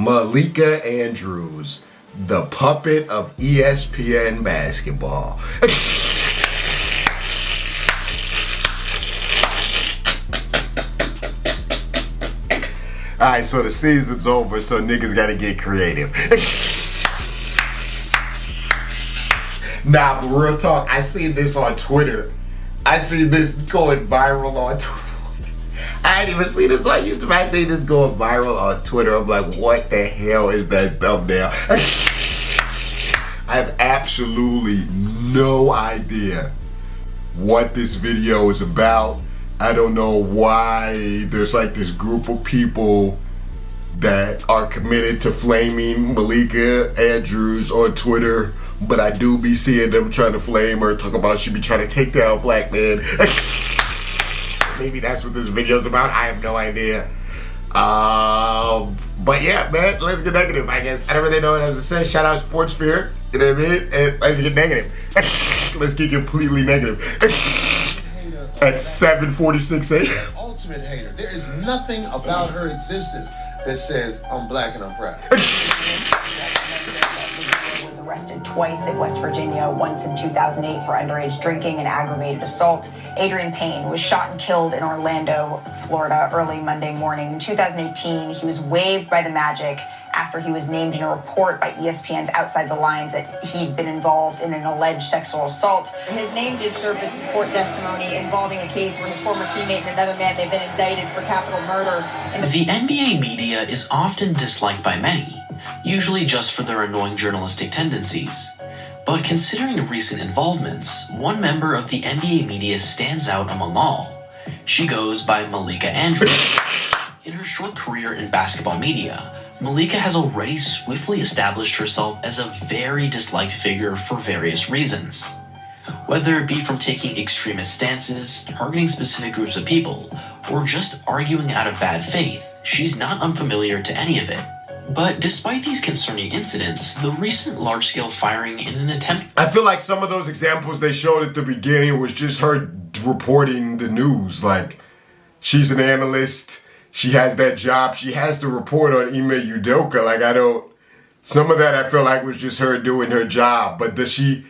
Malika Andrews, the puppet of ESPN basketball. Alright, so the season's over, so niggas gotta get creative. Nah, but real talk, I see this on Twitter. I see this going viral on Twitter. I didn't even see this on YouTube. I see this going viral on Twitter. I'm like, what the hell is that thumbnail? I have absolutely no idea what this video is about. I don't know why there's like this group of people that are committed to flaming Malika Andrews on Twitter, but I do be seeing them trying to flame her, talk about she be trying to take down black men. So maybe that's what this video's about. I have no idea. But yeah, man, let's get negative, I guess. I don't really know what else to say. Shout out Sports Sphere, you know what I mean? And let's get negative. Let's get completely negative. At 7:46 a.m. Ultimate hater. There is nothing about her existence that says I'm black and I'm proud. Was arrested twice in West Virginia, once in 2008 for underage drinking and aggravated assault. Adrian Payne was shot and killed in Orlando, Florida, early Monday morning. In 2018, he was waived by the Magic after he was named in a report by ESPN's Outside the Lines that he'd been involved in an alleged sexual assault. His name did surface in court testimony involving a case where his former teammate and another man, they've been indicted for capital murder. The NBA media is often disliked by many, usually just for their annoying journalistic tendencies. But considering recent involvements, one member of the NBA media stands out among all. She goes by Malika Andrews. In her short career in basketball media, Malika has already swiftly established herself as a very disliked figure for various reasons. Whether it be from taking extremist stances, targeting specific groups of people, or just arguing out of bad faith, she's not unfamiliar to any of it. But despite these concerning incidents, the recent large-scale firing in an attempt... I feel like some of those examples they showed at the beginning was just her reporting the news. Like, she's an analyst, she has that job, she has to report on Ime Udoka. Like, some of that I feel like was just her doing her job. But does she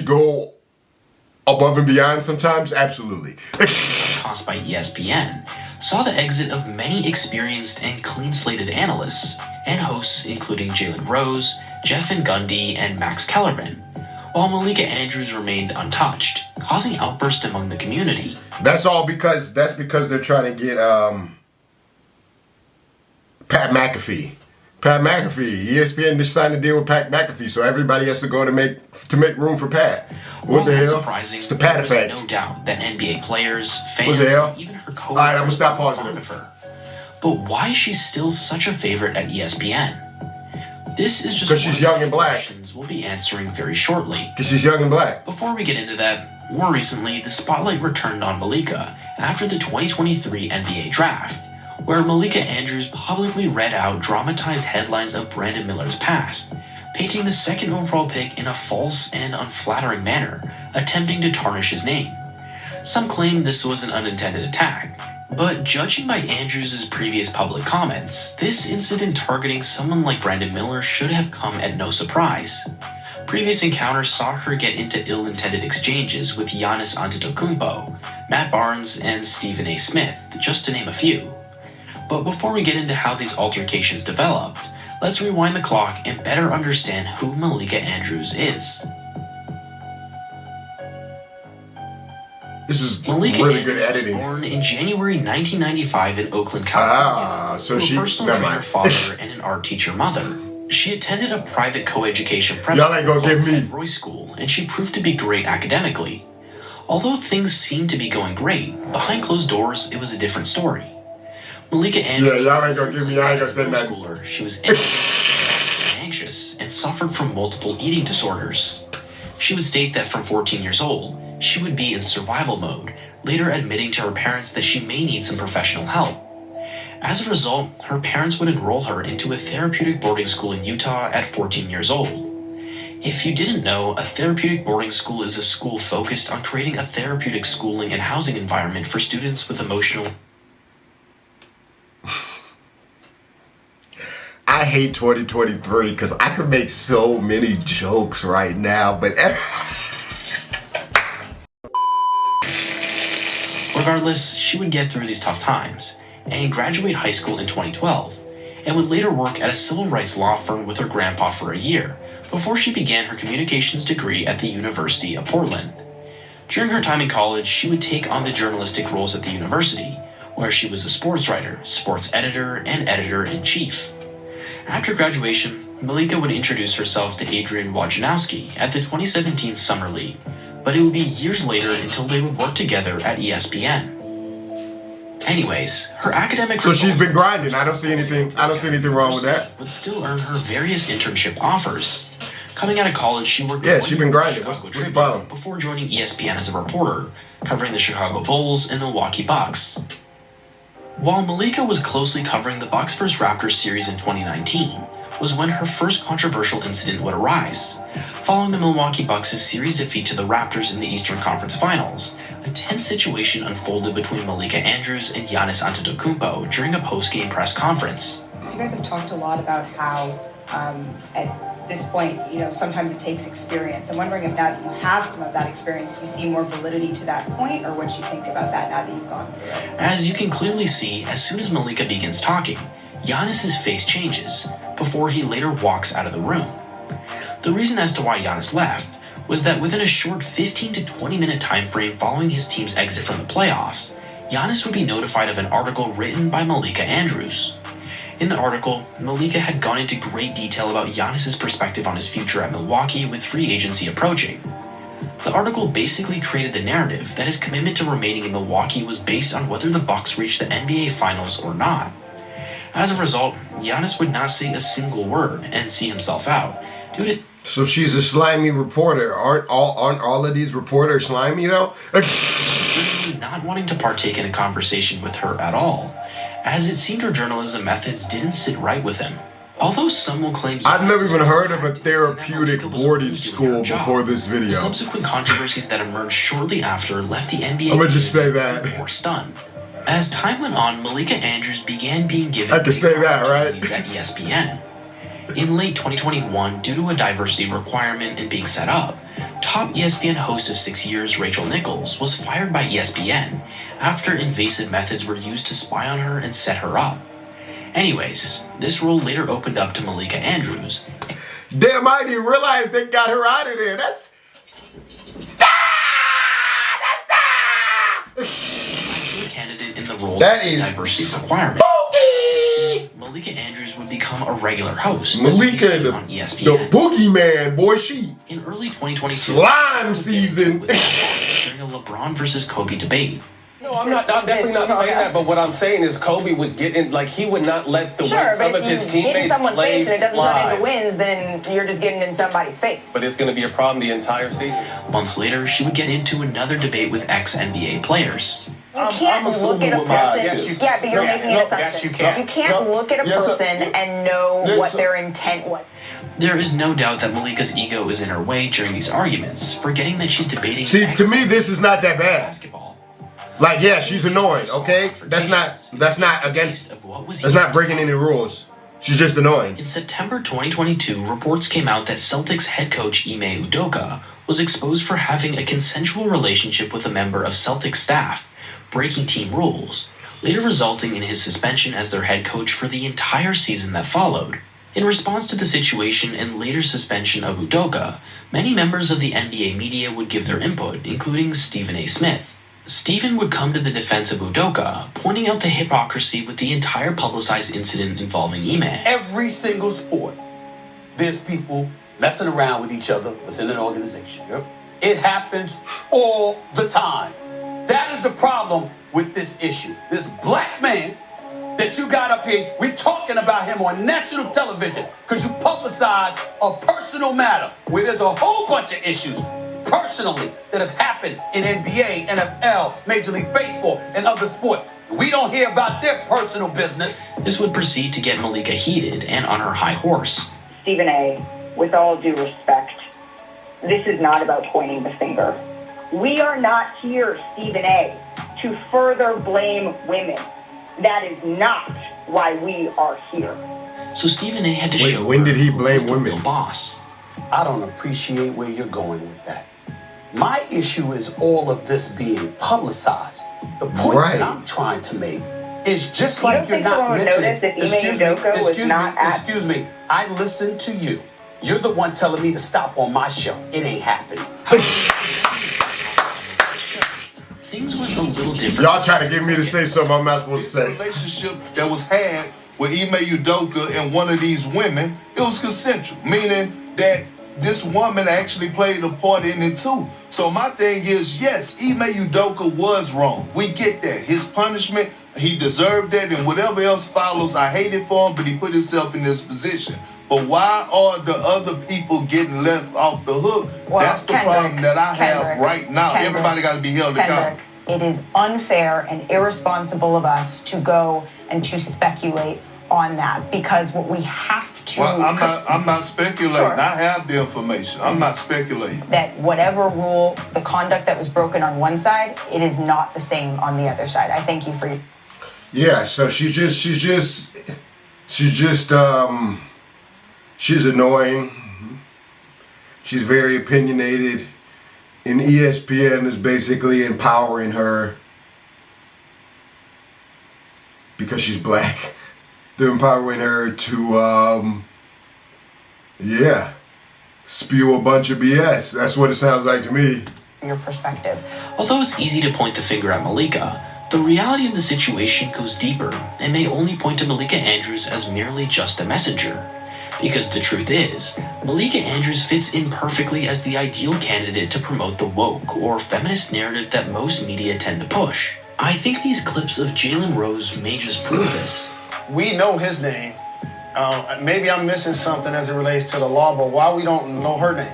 go above and beyond sometimes? Absolutely. Caused by ESPN, saw the exit of many experienced and clean-slated analysts and hosts including Jalen Rose, Jeff Van Gundy, and Max Kellerman, while Malika Andrews remained untouched, causing outbursts among the community. That's because they're trying to get Pat McAfee. ESPN just signed a deal with Pat McAfee, so everybody has to go to make room for Pat. What the hell? It's the Pat effect. No doubt that NBA players, fans, and even her coworkers. Alright, I'm gonna stop pausing of her. But why is she still such a favorite at ESPN? This is just because she's young and black. Questions we'll be answering very shortly. Because she's young and black. Before we get into that, more recently, the spotlight returned on Malika after the 2023 NBA draft, where Malika Andrews publicly read out dramatized headlines of Brandon Miller's past, painting the second overall pick in a false and unflattering manner, attempting to tarnish his name. Some claim this was an unintended attack, but judging by Andrews' previous public comments, this incident targeting someone like Brandon Miller should have come at no surprise. Previous encounters saw her get into ill-intended exchanges with Giannis Antetokounmpo, Matt Barnes, and Stephen A. Smith, just to name a few. But before we get into how these altercations developed, let's rewind the clock and better understand who Malika Andrews is. This is Malika really Andrews good editing. Was born in January 1995 in Oakland, California. So she... a personal trainer father and an art teacher mother. She attended a private co-education prep Y'all ain't gonna give me. Roy School, and she proved to be great academically. Although things seemed to be going great, behind closed doors, it was a different story. Malika Andrews, y'all ain't gonna give me. I ain't gonna say nothing. Schooler, she was anxious and suffered from multiple eating disorders. She would state that from 14 years old, she would be in survival mode, later admitting to her parents that she may need some professional help. As a result, her parents would enroll her into a therapeutic boarding school in Utah at 14 years old. If you didn't know, a therapeutic boarding school is a school focused on creating a therapeutic schooling and housing environment for students with emotional... I hate 2023 because I could make so many jokes right now, but Regardless, she would get through these tough times and graduate high school in 2012, and would later work at a civil rights law firm with her grandpa for a year before she began her communications degree at the University of Portland. During her time in college, she would take on the journalistic roles at the university, where she was a sports writer, sports editor, and editor-in-chief. After graduation, Malika would introduce herself to Adrian Wojnarowski at the 2017 Summer League, but it would be years later until they would work together at ESPN. Anyways, her academic so she's been grinding. I don't see anything wrong with that. Would still earn her various internship offers. Coming out of college, she worked she's been grinding. What's the problem? Before joining ESPN as a reporter, covering the Chicago Bulls and Milwaukee Bucks. While Malika was closely covering the Bucks vs. Raptors series in 2019, was when her first controversial incident would arise. Following the Milwaukee Bucks' series defeat to the Raptors in the Eastern Conference Finals, a tense situation unfolded between Malika Andrews and Giannis Antetokounmpo during a post-game press conference. So you guys have talked a lot about how at this point, sometimes it takes experience. I'm wondering if now that you have some of that experience, if you see more validity to that point, or what you think about that now that you've gone through it. As you can clearly see, as soon as Malika begins talking, Giannis' face changes before he later walks out of the room. The reason as to why Giannis left was that within a short 15 to 20 minute time frame following his team's exit from the playoffs, Giannis would be notified of an article written by Malika Andrews. In the article, Malika had gone into great detail about Giannis' perspective on his future at Milwaukee with free agency approaching. The article basically created the narrative that his commitment to remaining in Milwaukee was based on whether the Bucks reached the NBA Finals or not. As a result, Giannis would not say a single word and see himself out. So she's a slimy reporter. Aren't all of these reporters slimy though? Certainly not wanting to partake in a conversation with her at all, as it seemed her journalism methods didn't sit right with him. Although some will claim I've never even heard of a therapeutic boarding school before this video. The subsequent controversies that emerged shortly after left the NBA. I'm gonna just say that. More stunned. As time went on, Malika Andrews began being given I can say that, right? at ESPN. In late 2021, due to a diversity requirement and being set up, top ESPN host of 6 years, Rachel Nichols, was fired by ESPN after invasive methods were used to spy on her and set her up. Anyways, this role later opened up to Malika Andrews. Damn, I didn't realize they got her out of there. That's Candidate in the role that of is diversity requirement. Boogie! Malika Andrews would become a regular host Malika, on ESPN. the boogeyman, boy, she in early 2022 slime season. during a LeBron versus Kobe debate. No, I'm definitely not saying that, but what I'm saying is Kobe would get in, like, he would not let the some of his teammates get in someone's face and it doesn't slide. turn into wins, then you're just getting in somebody's face. But it's going to be a problem the entire season. Months later, she would get into another debate with ex-NBA players. You can't look at a person. Yeah, but you're making an assumption. Yes, you can. You can't look at a person and know what their intent was. There is no doubt that Malika's ego is in her way during these arguments, forgetting that she's debating. See, to me, this is not that bad. Basketball. Like, yeah, she's annoying, okay? That's not breaking any rules. She's just annoying. In September 2022, reports came out that Celtics head coach Ime Udoka was exposed for having a consensual relationship with a member of Celtics staff, breaking team rules, later resulting in his suspension as their head coach for the entire season that followed. In response to the situation and later suspension of Udoka, many members of the NBA media would give their input, including Stephen A. Smith. Stephen would come to the defense of Udoka, pointing out the hypocrisy with the entire publicized incident involving Ime. Every single sport, there's people messing around with each other within an organization. Yep. It happens all the time. That is the problem with this issue. This black man that you got up here, we're talking about him on national television because you publicize a personal matter where there's a whole bunch of issues personally that have happened in NBA, NFL, Major League Baseball, and other sports. We don't hear about their personal business. This would proceed to get Malika heated and on her high horse. Stephen A., with all due respect, this is not about pointing the finger. We are not here, Stephen A., to further blame women. That is not why we are here. So Stephen A. had to Wait, show when did he who was blame the women? real boss. I don't appreciate where you're going with that. My issue is all of this being publicized. The point that I'm trying to make is just like you're not mentioning. Excuse me. I listened to you. You're the one telling me to stop on my show. It ain't happening. Things went a little different. Y'all try to get me to say something I'm not supposed to say. The relationship that was had with Ime Udoka and one of these women, it was consensual, meaning that this woman actually played a part in it too. So my thing is, yes, Ime Udoka was wrong. We get that. His punishment, he deserved that, and whatever else follows, I hate it for him, but he put himself in this position. But why are the other people getting left off the hook? Well, that's the problem that I have right now. Everybody got to be held accountable. It is unfair and irresponsible of us to go and to speculate on that, because what we have to... Well, I'm not speculating. Sure. I have the information. I'm not speculating. That whatever rule, the conduct that was broken on one side, it is not the same on the other side. I thank you for your... Yeah, so she's annoying. She's very opinionated. And ESPN is basically empowering her because she's black. They're empowering her to, spew a bunch of BS. That's what it sounds like to me. Your perspective. Although it's easy to point the finger at Malika, the reality of the situation goes deeper and may only point to Malika Andrews as merely just a messenger. Because the truth is, Malika Andrews fits in perfectly as the ideal candidate to promote the woke or feminist narrative that most media tend to push. I think these clips of Jalen Rose may just prove this. We know his name. Maybe I'm missing something as it relates to the law, but why we don't know her name?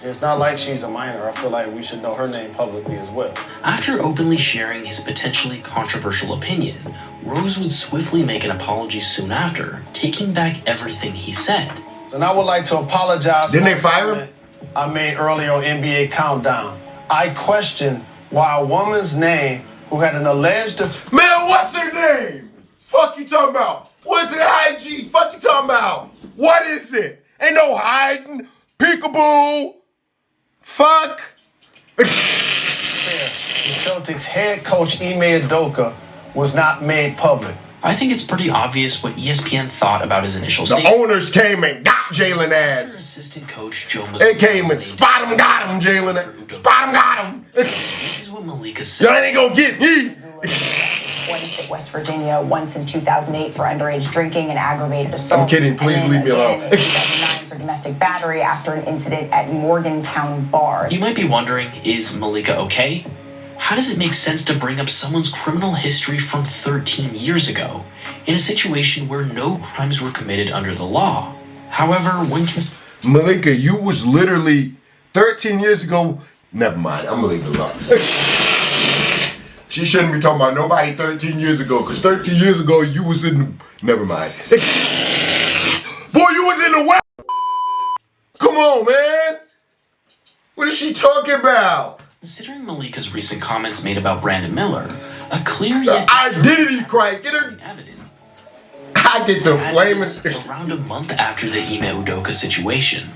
It's not like she's a minor. I feel like we should know her name publicly as well. After openly sharing his potentially controversial opinion, Rose would swiftly make an apology soon after, taking back everything he said. And I would like to apologize. Didn't they fire him? I made earlier on NBA Countdown. I questioned why a woman's name who had an alleged... Man, what's her name? Fuck you talking about? What's it, IG? Fuck you talking about? What is it? Ain't no hiding. Peekaboo. Fuck. The Celtics head coach Ime Udoka was not made public. I think it's pretty obvious what ESPN thought about his initial The statement. owners came and got Jalen Their ass. assistant coach Joe They came and spot him, got him, Jalen. Spot him, got him. This is what Malika said. Y'all ain't gonna get me. Twice at West Virginia, once in 2008 for underage drinking and aggravated assault. I'm kidding, please and then leave me alone. again in 2009 for domestic battery after an incident at Morgantown Bar. You might be wondering, is Malika okay? How does it make sense to bring up someone's criminal history from 13 years ago in a situation where no crimes were committed under the law? However, one can... Malika, you was literally 13 years ago. Never mind, I'm gonna leave it alone. She shouldn't be talking about nobody 13 years ago, because 13 years ago you was in the... Never mind. Boy, you was in the West. Come on, man. What is she talking about? Considering Malika's recent comments made about Brandon Miller, a clear yet... identity crime. Get her... Evident. I get the flaming... Around a month after the Ime Udoka situation,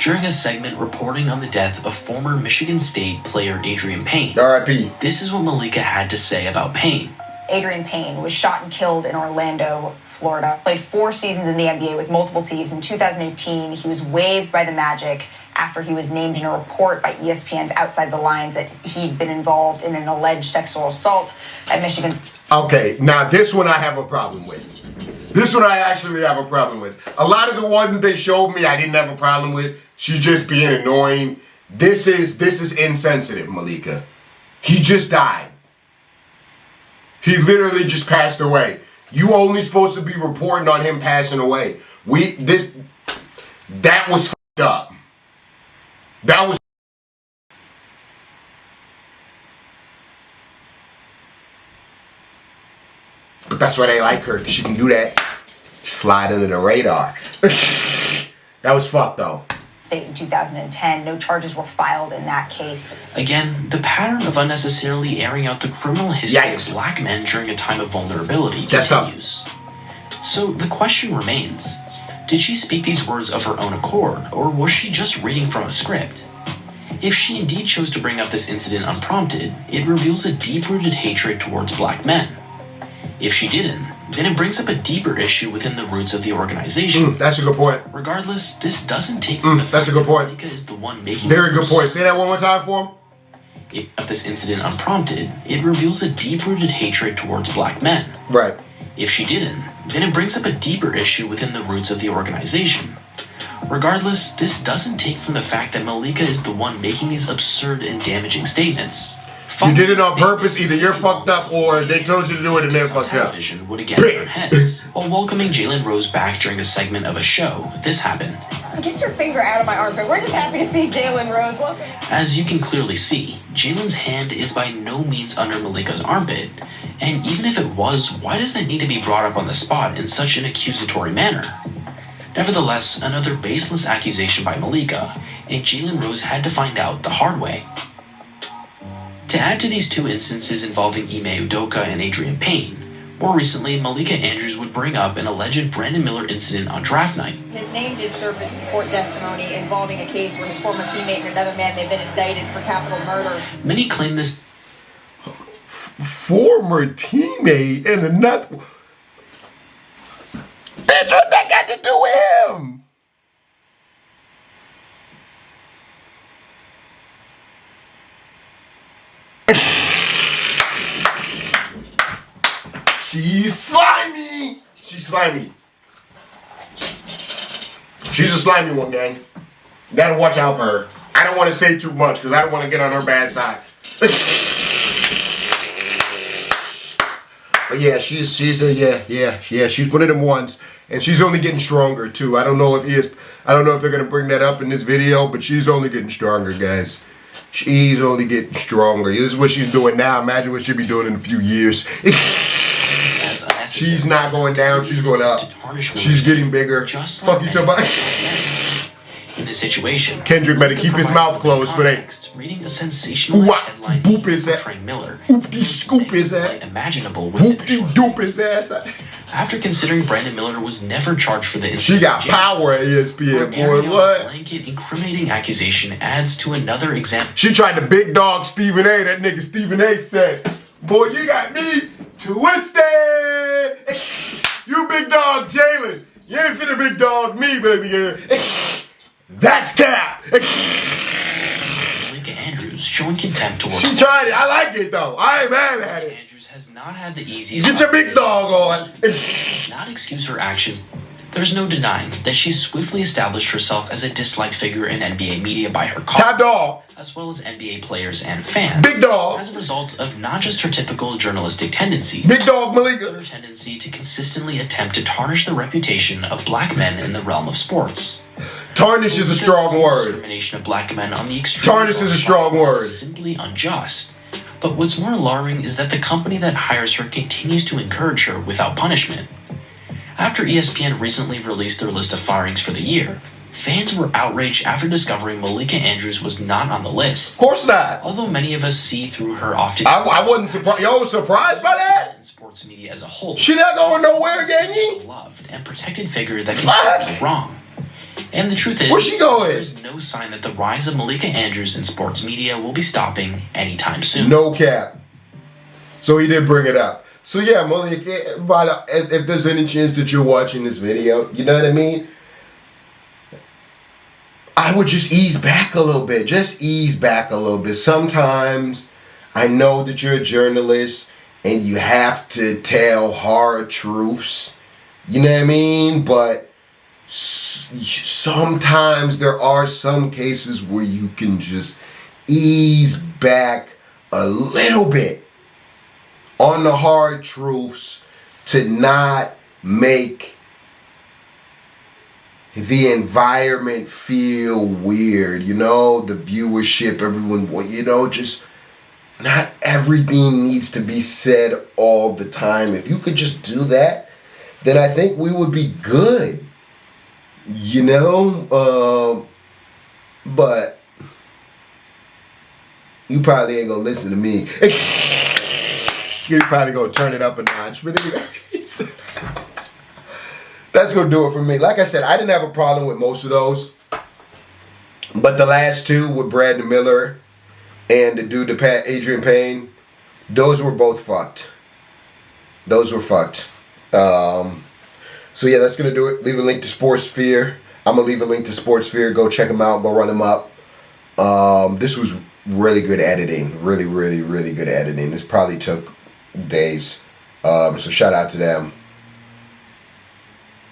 during a segment reporting on the death of former Michigan State player Adrian Payne. R.I.P. This is what Malika had to say about Payne. Adrian Payne was shot and killed in Orlando, Florida. Played 4 seasons in the NBA with multiple teams. In 2018, he was waived by the Magic after he was named in a report by ESPN's Outside the Lines that he'd been involved in an alleged sexual assault at Michigan's... Okay, now this one I have a problem with. This one I actually have a problem with. A lot of the ones they showed me I didn't have a problem with. She's just being annoying. This is insensitive, Malika. He just died. He literally just passed away. You only supposed to be reporting on him passing away. That was f***ed up. That was... But that's why they like her, because she can do that. Slide under the radar. That was fucked though. State in 2010, no charges were filed in that case. Again, the pattern of unnecessarily airing out the criminal history of black men during a time of vulnerability continues. So the question remains, did she speak these words of her own accord, or was she just reading from a script? If she indeed chose to bring up this incident unprompted, it reveals a deep-rooted hatred towards black men. If she didn't, then it brings up a deeper issue within the roots of the organization. That's a good point. Regardless, this doesn't take from the that's fact a good that point. Malika is the one making Very good point. Say that one more time for him. If this incident unprompted, it reveals a deep-rooted hatred towards black men. Right. If she didn't, then it brings up a deeper issue within the roots of the organization. Regardless, this doesn't take from the fact that Malika is the one making these absurd and damaging statements. You did it on purpose. Either you're fucked up or they told you to do it and they're fucked up. Television would again turn heads. While welcoming Jalen Rose back during a segment of a show, this happened. Get your finger out of my armpit. We're just happy to see Jalen Rose. Welcome. As you can clearly see, Jalen's hand is by no means under Malika's armpit. And even if it was, why does that need to be brought up on the spot in such an accusatory manner? Nevertheless, another baseless accusation by Malika, and Jalen Rose had to find out the hard way. To add to these two instances involving Ime Udoka and Adrian Payne, more recently, Malika Andrews would bring up an alleged Brandon Miller incident on draft night. His name did surface in court testimony involving a case where his former teammate and another man, they've been indicted for capital murder. Many claim this former teammate and another. Bitch, what that got to do with him? She's slimy. She's slimy. She's a slimy one, gang. You gotta watch out for her. I don't want to say too much because I don't want to get on her bad side. But yeah, she's one of them ones, and she's only getting stronger too. I don't know if they're gonna bring that up in this video, but she's only getting stronger, guys. She's only getting stronger. This is what she's doing now. Imagine what she'll be doing in a few years. She's not going down. She's going up. She's getting bigger. Fuck you, Tobias. In this situation, Kendrick better keep his mouth closed for that. Reading a sensational headline boop his ass. portraying Miller. Oop-de scoop his ass. Imaginable. Whoop-de doop his ass. After considering Brandon Miller was never charged for the incident, She got power at ESPN, boy. A What? blanket incriminating accusation adds to another example. She tried to big dog Stephen A. That nigga Stephen A. said, "Boy, you got me twisted. You big dog Jalen. You ain't finna big dog me, baby." That's cap. Malika Andrews showing contempt towards. She tried it. I like it though. I ain't mad at it. Andrews has not had the easiest. Get your big dog on. Not excuse her actions. There's no denying that she swiftly established herself as a disliked figure in NBA media by her colleagues, Top dog. as well as NBA players and fans. Big dog. As a result of not just her typical journalistic tendencies, Big dog Malika. but her tendency to consistently attempt to tarnish the reputation of black men in the realm of sports. Tarnish is a strong word. Discrimination of black men on the extreme. Tarnish is a strong word. Simply unjust. But what's more alarming is that the company that hires her continues to encourage her without punishment. After ESPN recently released their list of firings for the year, fans were outraged after discovering Malika Andrews was not on the list. Of course not. Although many of us see through her often. I wasn't surprised. Y'all was surprised by that? In sports media as a whole. She not going nowhere, gangy. Beloved and protected figure that can be wrong. And the truth is, where's she going? There's no sign that the rise of Malika Andrews in sports media will be stopping anytime soon. No cap. So he did bring it up. So yeah, Malika, but if there's any chance that you're watching this video, you know what I mean? I would just ease back a little bit. Just ease back a little bit. Sometimes I know that you're a journalist and you have to tell hard truths. You know what I mean? But sometimes there are some cases where you can just ease back a little bit on the hard truths to not make the environment feel weird, you know, the viewership, everyone, you know, just not everything needs to be said all the time. If you could just do that, then I think we would be good, you know, but you probably ain't gonna listen to me. You're probably gonna turn it up a notch, but anyway. That's going to do it for me. Like I said, I didn't have a problem with most of those. But the last two with Brandon Miller and the dude, Adrian Payne, those were both fucked. Those were fucked. So yeah, that's going to do it. Leave a link to Sportsphere. I'm going to leave a link to Sportsphere. Go check them out. Go run them up. This was really good editing. Really, really, really good editing. This probably took days. So shout out to them.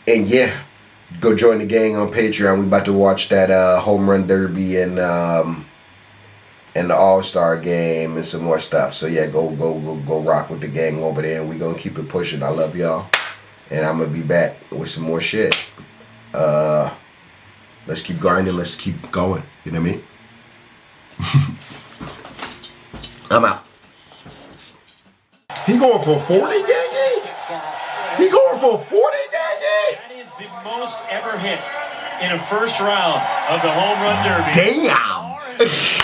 And yeah, go join the gang on Patreon. We about to watch that home run derby and the All-Star game and some more stuff. So yeah, go rock with the gang over there, and we gonna keep it pushing. I love y'all, and I'm gonna be back with some more shit. Let's keep grinding. Let's keep going. You know what I mean? I'm out. He going for 40, gang? He going for 40, gang? That is the most ever hit in a first round of the home run derby. Damn.